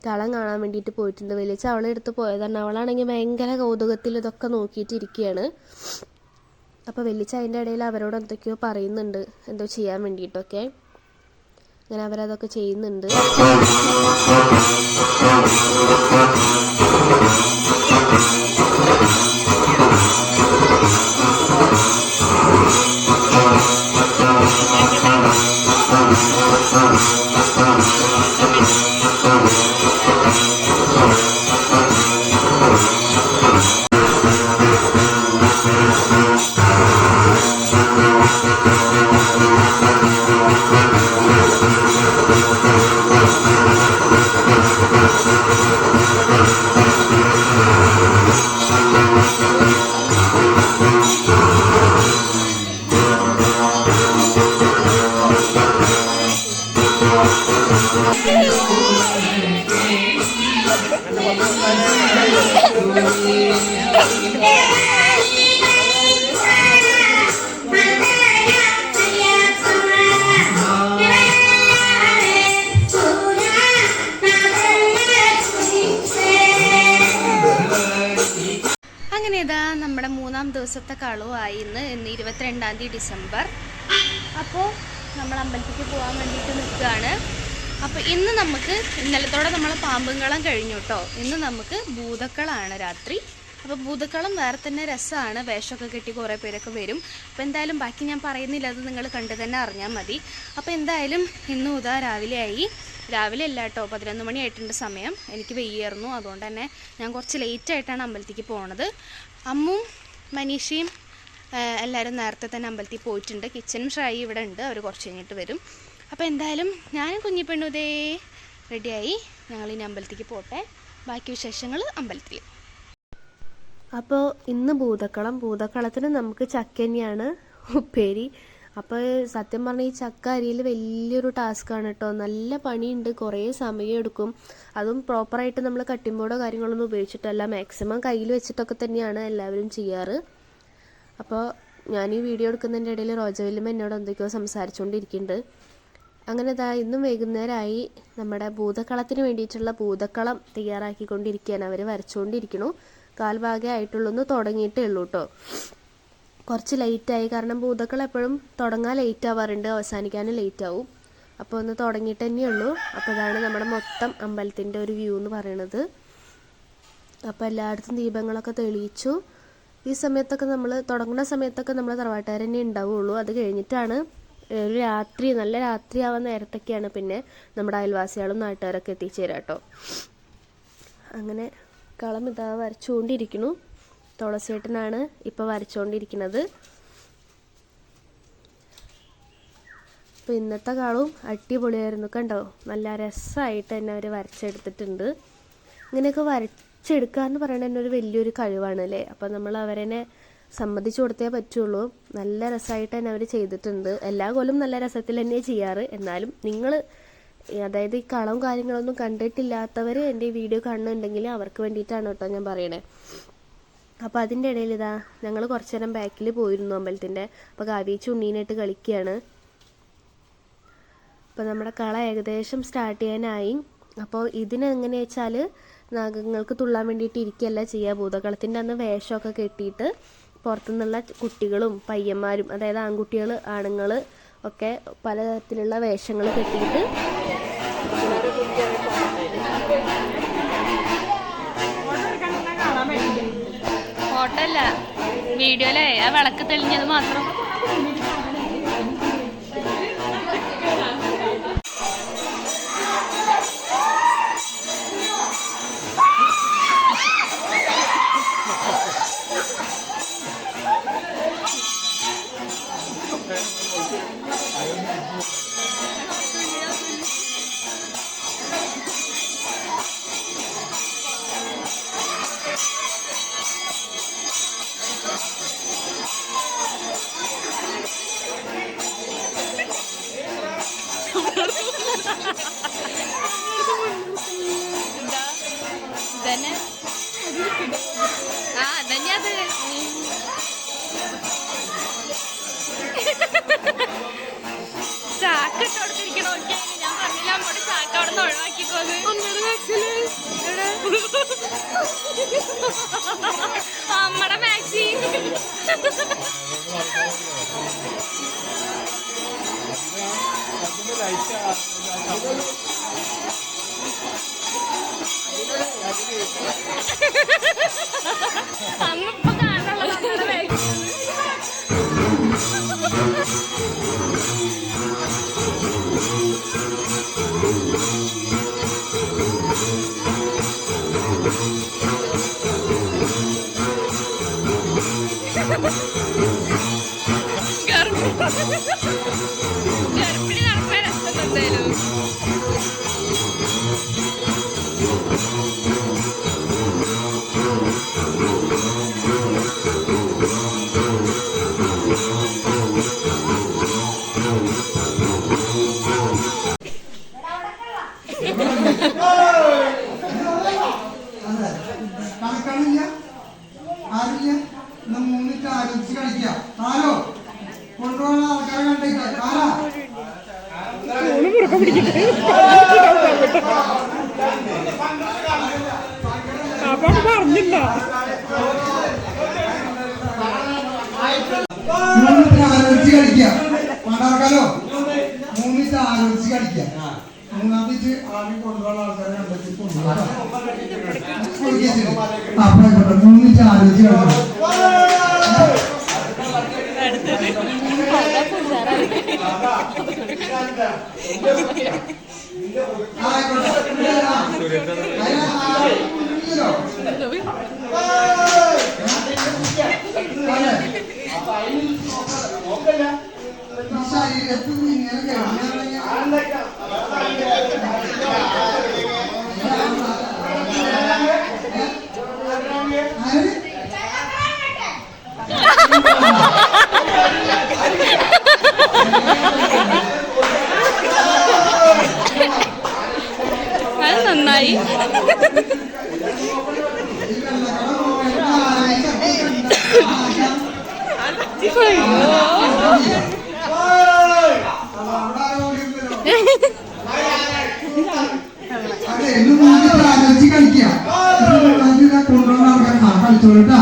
കളം കാണാൻ വേണ്ടിയിട്ട് പോയിട്ടുണ്ട്. വലിയച്ച അവളെ എടുത്ത് പോയതാണ്. അവളാണെങ്കിൽ ഭയങ്കര കൗതുകത്തിൽ ഇതൊക്കെ നോക്കിയിട്ടിരിക്കുകയാണ്. അപ്പോൾ വലിയച്ച അതിൻ്റെ ഇടയിൽ അവരോട് എന്തൊക്കെയോ പറയുന്നുണ്ട്, എന്തോ ചെയ്യാൻ വേണ്ടിയിട്ടൊക്കെ. അങ്ങനെ അവരതൊക്കെ ചെയ്യുന്നുണ്ട്. അങ്ങനെ ഇതാ നമ്മുടെ 3-ാം ദിവസത്തെ കളവുമായി. ഇന്ന് 22-ാം തീയതി ഡിസംബർ. അപ്പോൾ നമ്മൾ അമ്പലത്തിലേക്ക് പോകാൻ വേണ്ടിയിട്ട് നിൽക്കുകയാണ്. അപ്പോൾ ഇന്ന് നമുക്ക് ഇന്നലത്തോടെ നമ്മൾ പാമ്പുംകളം കഴിഞ്ഞു കേട്ടോ. ഇന്ന് നമുക്ക് ഭൂതക്കളാണ് രാത്രി. അപ്പോൾ ഭൂതക്കളം വേറെ തന്നെ രസമാണ്. വേഷമൊക്കെ കെട്ടി കുറേ പേരൊക്കെ വരും. അപ്പോൾ എന്തായാലും ബാക്കി ഞാൻ പറയുന്നില്ല, അത് നിങ്ങൾ കണ്ടു തന്നെ അറിഞ്ഞാൽ മതി. അപ്പോൾ എന്തായാലും ഇന്ന് ഉദാ രാവിലെ അല്ല കേട്ടോ, 11 മണി ആയിട്ടുണ്ട് സമയം. എനിക്ക് വെയ്യായിരുന്നു, അതുകൊണ്ട് തന്നെ ഞാൻ കുറച്ച് ലേറ്റായിട്ടാണ് അമ്പലത്തിലേക്ക് പോണത്. അമ്മും മനീഷയും എല്ലാവരും നേരത്തെ തന്നെ അമ്പലത്തിൽ പോയിട്ടുണ്ട്. കിച്ചനും ഷായി ഇവിടെ ഉണ്ട്, അവർ കുറച്ച് കഴിഞ്ഞിട്ട് വരും. അപ്പോൾ എന്തായാലും ഞാനും കുഞ്ഞിപ്പെണ്ണു ഇതേ റെഡിയായി. ഞങ്ങൾ ഇനി അമ്പലത്തിലേക്ക് പോട്ടെ. ബാക്കി വിശേഷങ്ങൾ അമ്പലത്തിൽ. അപ്പോൾ ഇന്ന് ഭൂതക്കളത്തിന് നമുക്ക് ചക്ക തന്നെയാണ് ഉപ്പേരി. അപ്പോൾ സത്യം പറഞ്ഞാൽ ഈ ചക്ക അരിയിൽ വലിയൊരു ടാസ്ക്കാണ് കേട്ടോ. നല്ല പണിയുണ്ട്, കുറേ സമയം എടുക്കും. അതും പ്രോപ്പറായിട്ട് നമ്മൾ കട്ടിംഗ് ബോർഡോ കാര്യങ്ങളൊന്നും ഉപയോഗിച്ചിട്ടല്ല, മാക്സിമം കയ്യിൽ വെച്ചിട്ടൊക്കെ തന്നെയാണ് എല്ലാവരും ചെയ്യാറ്. അപ്പോൾ ഞാൻ ഈ വീഡിയോ എടുക്കുന്നതിൻ്റെ ഇടയിൽ റോജവല്യമ്മ എന്നോട് എന്തൊക്കെയോ സംസാരിച്ചുകൊണ്ടിരിക്കുന്നുണ്ട്. അങ്ങനെ ഇന്നും വൈകുന്നേരമായി. നമ്മുടെ ഭൂതക്കളത്തിന് വേണ്ടിയിട്ടുള്ള ഭൂതക്കളം തയ്യാറാക്കിക്കൊണ്ടിരിക്കുകയാണ്. അവർ വരച്ചുകൊണ്ടിരിക്കണു. കാൽഭാഗേ ആയിട്ടുള്ളൂ, ഒന്ന് തുടങ്ങിയിട്ടേ ഉള്ളൂ കേട്ടോ. കുറച്ച് ലേറ്റായി, കാരണം ഭൂതക്കൾ എപ്പോഴും തുടങ്ങാൻ ലേറ്റ് ആവാറുണ്ട്, അവസാനിക്കാനും ലേറ്റ് ആവും. അപ്പോൾ ഒന്ന് തുടങ്ങിയിട്ട് തന്നെയുള്ളൂ. അപ്പോൾ ഇതാണ് നമ്മുടെ മൊത്തം അമ്പലത്തിൻ്റെ ഒരു വ്യൂ എന്ന് പറയണത്. അപ്പോൾ എല്ലായിടത്തും ദീപങ്ങളൊക്കെ തെളിയിച്ചു. ഈ സമയത്തൊക്കെ നമ്മൾ തുടങ്ങുന്ന സമയത്തൊക്കെ നമ്മൾ തറവാട്ടുകാർ തന്നെ ഉണ്ടാവുകയുള്ളൂ. അത് കഴിഞ്ഞിട്ടാണ് ഒരു രാത്രി, നല്ല രാത്രിയാവാൻ നേരത്തൊക്കെയാണ് പിന്നെ നമ്മുടെ അയൽവാസികളും നാട്ടുകാരൊക്കെ എത്തിച്ചേരാം കേട്ടോ. അങ്ങനെ കളം ഇതാ വരച്ചുകൊണ്ടിരിക്കുന്നു. തുളസേട്ടനാണ് ഇപ്പോൾ വരച്ചുകൊണ്ടിരിക്കുന്നത്. അപ്പോൾ ഇന്നത്തെ കളവും അടിപൊളിയായിരുന്നു, കണ്ടോ? നല്ല രസമായിട്ട് തന്നെ അവർ വരച്ചെടുത്തിട്ടുണ്ട്. ഇങ്ങനെയൊക്കെ വരച്ചെടുക്കുക എന്ന് പറയുന്നത് തന്നെ ഒരു വലിയൊരു കഴിവാണ് അല്ലേ. അപ്പോൾ നമ്മൾ അവരെന്നെ സമ്മതിച്ചു കൊടുത്തേ പറ്റുള്ളൂ. നല്ല രസമായിട്ട് തന്നെ അവർ ചെയ്തിട്ടുണ്ട്. എല്ലാ കൊല്ലം നല്ല രസത്തിൽ തന്നെ ചെയ്യാറ്. എന്നാലും നിങ്ങൾ, അതായത് ഈ കളവും കാര്യങ്ങളൊന്നും കണ്ടിട്ടില്ലാത്തവർ എൻ്റെ ഈ വീഡിയോ കാണുന്നുണ്ടെങ്കിൽ അവർക്ക് വേണ്ടിയിട്ടാണ് കേട്ടോ ഞാൻ പറയണേ. അപ്പോൾ അതിൻ്റെ ഇടയിൽ ഞങ്ങൾ കുറച്ച് നേരം ബാക്കിൽ പോയിരുന്നു അമ്പലത്തിൻ്റെ. അപ്പോൾ കാവ്യേച്ചി ഉണ്ണീനായിട്ട് കളിക്കുകയാണ്. അപ്പോൾ നമ്മുടെ കള ഏകദേശം സ്റ്റാർട്ട് ചെയ്യാനായി. അപ്പോൾ ഇതിനെങ്ങനെയാ വെച്ചാൽ നാഗങ്ങൾക്ക് തുള്ളാൻ വേണ്ടിയിട്ട് ഇരിക്കുകയല്ല ചെയ്യുക. ഭൂതകളത്തിൻ്റെ അന്ന് വേഷമൊക്കെ കെട്ടിയിട്ട് പുറത്തുനിന്നുള്ള കുട്ടികളും പയ്യന്മാരും, അതായത് ആൺകുട്ടികൾ ആണുങ്ങൾ ഒക്കെ പലതരത്തിലുള്ള വേഷങ്ങൾ കെട്ടിയിട്ട് ഫോട്ടോ അല്ല വീഡിയോയിലെ ആ വിളക്ക് തെളിഞ്ഞത് മാത്രം. അന്നിപ്പോ കാണാനുള്ള ഗർഭിണി നടക്കാൻ രസം എന്തായാലും. കളിക്കാനില്ല ആരില്ല എന്നാ മൂന്നിട്ട് ആലോചിച്ച് കളിക്കാം. ആരോ കൊണ്ടുപോകുന്ന ആൾക്കാരെ കണ്ടേക്കാം. ആരാ പറഞ്ഞില്ല മൂന്നിട്ട് ആലോചിച്ച് കളിക്കാം. പണ്ടാർക്കാലോ മൂന്നിട്ട് ആലോചിച്ച് കളിക്കാം. മൂന്നാമത്തെ ആദ്യം കൊണ്ടുപോകുന്ന ആൾക്കാരെ കണ്ടെത്തി കൊണ്ടുപോകാം. അപ്പോഴായിക്കോട്ടെ മൂന്നിട്ട് ആലോചിച്ച് കളിക്കാം. ശരീരത്തിൽ ഇങ്ങനെ അത് നന്നായി. ആലോചിച്ച് കളിക്കാം. കൊണ്ടുപോകുന്ന ആൾക്കാർ കളിച്ചോളൂട്ടാ.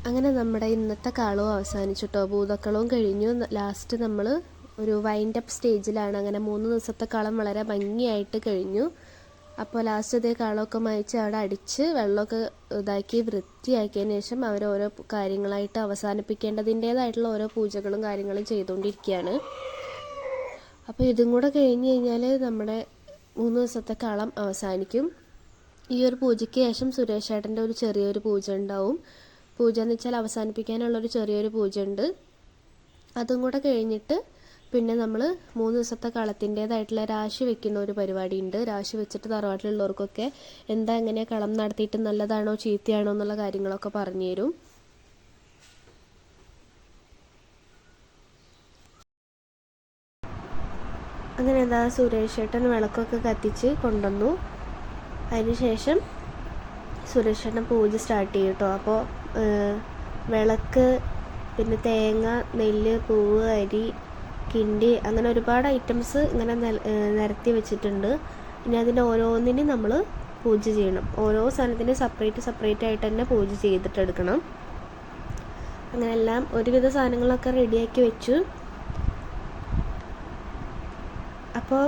അങ്ങനെ നമ്മുടെ ഇന്നത്തെ കളവും അവസാനിച്ചിട്ടോ. ഭൂതക്കളവും കഴിഞ്ഞു. ലാസ്റ്റ് നമ്മൾ ഒരു വൈൻഡ് അപ്പ് സ്റ്റേജിലാണ്. അങ്ങനെ 3 ദിവസത്തെ കളം വളരെ ഭംഗിയായിട്ട് കഴിഞ്ഞു. അപ്പോൾ ലാസ്റ്റ് ഇതേ കളമൊക്കെ മായ്ച്ച് അവിടെ അടിച്ച് വെള്ളമൊക്കെ ഇതാക്കി വൃത്തിയാക്കിയതിന് ശേഷം അവർ ഓരോ കാര്യങ്ങളായിട്ട് അവസാനിപ്പിക്കേണ്ടതിൻ്റേതായിട്ടുള്ള ഓരോ പൂജകളും കാര്യങ്ങളും ചെയ്തുകൊണ്ടിരിക്കുകയാണ്. അപ്പോൾ ഇതും കൂടെ കഴിഞ്ഞ് കഴിഞ്ഞാൽ നമ്മുടെ 3 ദിവസത്തെ കളം അവസാനിക്കും. ഈ ഒരു പൂജയ്ക്ക് ശേഷം സുരേഷ് ചേട്ടൻ്റെ ഒരു ചെറിയൊരു പൂജ ഉണ്ടാവും. പൂജ എന്ന് വെച്ചാൽ അവസാനിപ്പിക്കാനുള്ളൊരു ചെറിയൊരു പൂജ ഉണ്ട്. അതും കൂടെ കഴിഞ്ഞിട്ട് പിന്നെ നമ്മൾ 3 ദിവസത്തെ കളത്തിൻ്റേതായിട്ടുള്ള രാശി വെക്കുന്ന ഒരു പരിപാടി ഉണ്ട്. രാശി വെച്ചിട്ട് തറവാട്ടിലുള്ളവർക്കൊക്കെ എന്താ എങ്ങനെയാണ് കളം നടത്തിയിട്ട് നല്ലതാണോ ചീത്തയാണോ എന്നുള്ള കാര്യങ്ങളൊക്കെ പറഞ്ഞു തരും. അങ്ങനെ എന്താ സുരേഷ് ചേട്ടൻ വിളക്കൊക്കെ കത്തിച്ച് കൊണ്ടുവന്നു. അതിനുശേഷം സുരേഷ് ചേട്ടൻ പൂജ സ്റ്റാർട്ട് ചെയ്യും കേട്ടോ. അപ്പോൾ വിളക്ക്, പിന്നെ തേങ്ങ, നെല്ല്, പൂവ്, അരി, കിണ്ടി, അങ്ങനെ ഒരുപാട് ഐറ്റംസ് ഇങ്ങനെ നിരത്തി വെച്ചിട്ടുണ്ട്. ഇനി അതിൻ്റെ ഓരോന്നിനും നമ്മൾ പൂജ ചെയ്യണം. ഓരോ സാധനത്തിന് സെപ്പറേറ്റ് ആയിട്ട് തന്നെ പൂജ ചെയ്തിട്ടെടുക്കണം. അങ്ങനെ എല്ലാം ഒരുവിധ സാധനങ്ങളൊക്കെ റെഡിയാക്കി വെച്ചു. അപ്പോൾ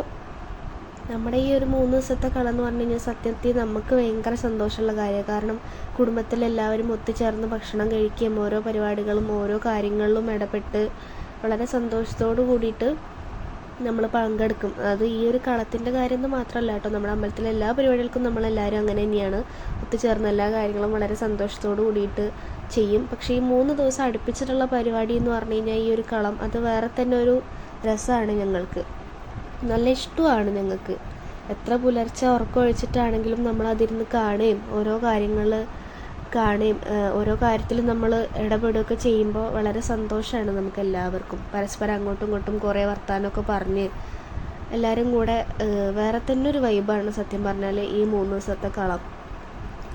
നമ്മുടെ ഈ ഒരു 3 ദിവസത്തെ കളം എന്ന് പറഞ്ഞു കഴിഞ്ഞാൽ സത്യത്തിൽ നമുക്ക് ഭയങ്കര സന്തോഷമുള്ള കാര്യമാണ്. കാരണം കുടുംബത്തിലെല്ലാവരും ഒത്തുചേർന്ന് ഭക്ഷണം കഴിക്കുകയും ഓരോ പരിപാടികളും ഓരോ കാര്യങ്ങളിലും ഇടപെട്ട് വളരെ സന്തോഷത്തോടു കൂടിയിട്ട് നമ്മൾ പങ്കെടുക്കും. അത് ഈ ഒരു കളത്തിൻ്റെ കാര്യം എന്ന് മാത്രമല്ല കേട്ടോ, നമ്മുടെ അമ്പലത്തിലെ എല്ലാ പരിപാടികൾക്കും നമ്മളെല്ലാവരും അങ്ങനെ തന്നെയാണ്. ഒത്തുചേർന്ന് എല്ലാ കാര്യങ്ങളും വളരെ സന്തോഷത്തോടു കൂടിയിട്ട് ചെയ്യും. പക്ഷേ ഈ 3 ദിവസം അടുപ്പിച്ചിട്ടുള്ള പരിപാടി എന്ന് പറഞ്ഞു കഴിഞ്ഞാൽ ഈ ഒരു കളം അത് വേറെ തന്നെ ഒരു രസമാണ്. ഞങ്ങൾക്ക് നല്ല ഇഷ്ടമാണ്. ഞങ്ങൾക്ക് എത്ര പുലർച്ചെ ഉറക്കമൊഴിച്ചിട്ടാണെങ്കിലും നമ്മളതിരുന്ന് കാണുകയും ഓരോ കാര്യങ്ങൾ കാണുകയും ഓരോ കാര്യത്തിലും നമ്മൾ ഇടപെടുകയൊക്കെ ചെയ്യുമ്പോൾ വളരെ സന്തോഷമാണ് നമുക്ക് എല്ലാവർക്കും. പരസ്പരം അങ്ങോട്ടും ഇങ്ങോട്ടും കുറേ വർത്താനമൊക്കെ പറഞ്ഞ് എല്ലാവരും കൂടെ വേറെ തന്നെ ഒരു വൈബാണ് സത്യം പറഞ്ഞാൽ ഈ 3 ദിവസത്തെ കളം.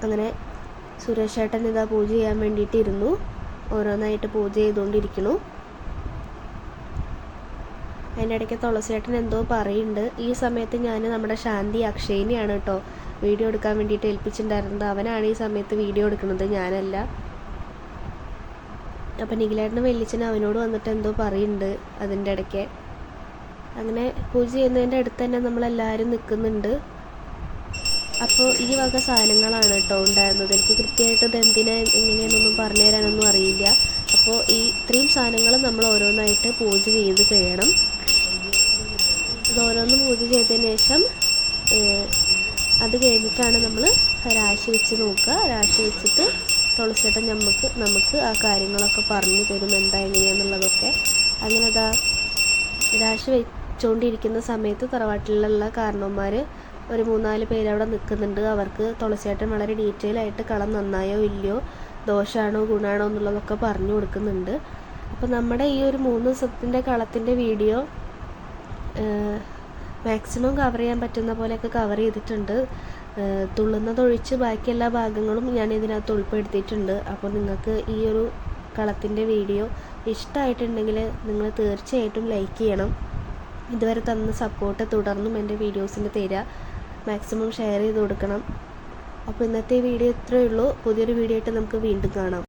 അങ്ങനെ സുരേഷ് ചേട്ടൻ ഇതാ പൂജ ചെയ്യാൻ വേണ്ടിയിട്ട് ഇരുന്നു. ഓരോന്നായിട്ട് പൂജ ചെയ്തുകൊണ്ടിരിക്കുന്നു. അതിൻ്റെ ഇടയ്ക്ക് തുളസിയേട്ടൻ എന്തോ പറയുന്നുണ്ട്. ഈ സമയത്ത് ഞാൻ നമ്മുടെ ശാന്തി അക്ഷയിനെയാണ് കേട്ടോ വീഡിയോ എടുക്കാൻ വേണ്ടിയിട്ട് ഏൽപ്പിച്ചിട്ടുണ്ടായിരുന്നത്. അവനാണ് ഈ സമയത്ത് വീഡിയോ എടുക്കുന്നത്, ഞാനല്ല. അപ്പം നിഖിലേട്ടന് വെല്ലിച്ചൻ അവനോട് വന്നിട്ട് എന്തോ പറയുന്നുണ്ട് അതിൻ്റെ ഇടയ്ക്ക്. അങ്ങനെ പൂജ ചെയ്യുന്നതിൻ്റെ അടുത്ത് തന്നെ നമ്മളെല്ലാവരും നിൽക്കുന്നുണ്ട്. അപ്പോൾ ഈ വക സാധനങ്ങളാണ് കേട്ടോ ഉണ്ടായിരുന്നത്. എനിക്ക് കൃത്യമായിട്ട് ഇത് എങ്ങനെയാണെന്നൊന്നും പറഞ്ഞു തരാനൊന്നും അറിയില്ല. അപ്പോൾ ഇത്രയും സാധനങ്ങൾ നമ്മൾ ഓരോന്നായിട്ട് പൂജ ചെയ്ത് കഴിയണം. ഇത് ഓരോന്നും പൂജ ചെയ്തതിന് ശേഷം അത് കഴിഞ്ഞിട്ടാണ് നമ്മൾ രാശി വെച്ച് നോക്കുക. രാശി വെച്ചിട്ട് തുളസിയേട്ടൻ നമുക്ക് ആ കാര്യങ്ങളൊക്കെ പറഞ്ഞു തരും എന്താ എങ്ങനെയാണെന്നുള്ളതൊക്കെ. അങ്ങനെ അതാ രാശി വെച്ചുകൊണ്ടിരിക്കുന്ന സമയത്ത് തറവാട്ടിലുള്ള കാരണവന്മാർ ഒരു 3-4 പേര് അവിടെ നിൽക്കുന്നുണ്ട്. അവർക്ക് തുളസിയേട്ടൻ വളരെ ഡീറ്റെയിൽ ആയിട്ട് കളം നന്നായോ ഇല്ലയോ, ദോഷമാണോ ഗുണമാണോ എന്നുള്ളതൊക്കെ പറഞ്ഞു കൊടുക്കുന്നുണ്ട്. അപ്പോൾ നമ്മുടെ ഈ ഒരു 3 ദിവസത്തിൻ്റെ കളത്തിൻ്റെ വീഡിയോ മാക്സിമം കവർ ചെയ്യാൻ പറ്റുന്ന പോലെയൊക്കെ കവർ ചെയ്തിട്ടുണ്ട്. തുള്ളുന്നതൊഴിച്ച് ബാക്കി എല്ലാ ഭാഗങ്ങളും ഞാൻ ഇതിനകത്ത് ഉൾപ്പെടുത്തിയിട്ടുണ്ട്. അപ്പോൾ നിങ്ങൾക്ക് ഈ ഒരു കളത്തിൻ്റെ വീഡിയോ ഇഷ്ടമായിട്ടുണ്ടെങ്കിൽ നിങ്ങൾ തീർച്ചയായിട്ടും ലൈക്ക് ചെയ്യണം. ഇതുവരെ തന്ന സപ്പോർട്ട് തുടർന്നും എൻ്റെ വീഡിയോസിന് തരിക. മാക്സിമം ഷെയർ ചെയ്ത് കൊടുക്കണം. അപ്പോൾ ഇന്നത്തെ വീഡിയോ ഇത്രയേ ഉള്ളൂ. പുതിയൊരു വീഡിയോ ആയിട്ട് നമുക്ക് വീണ്ടും കാണാം.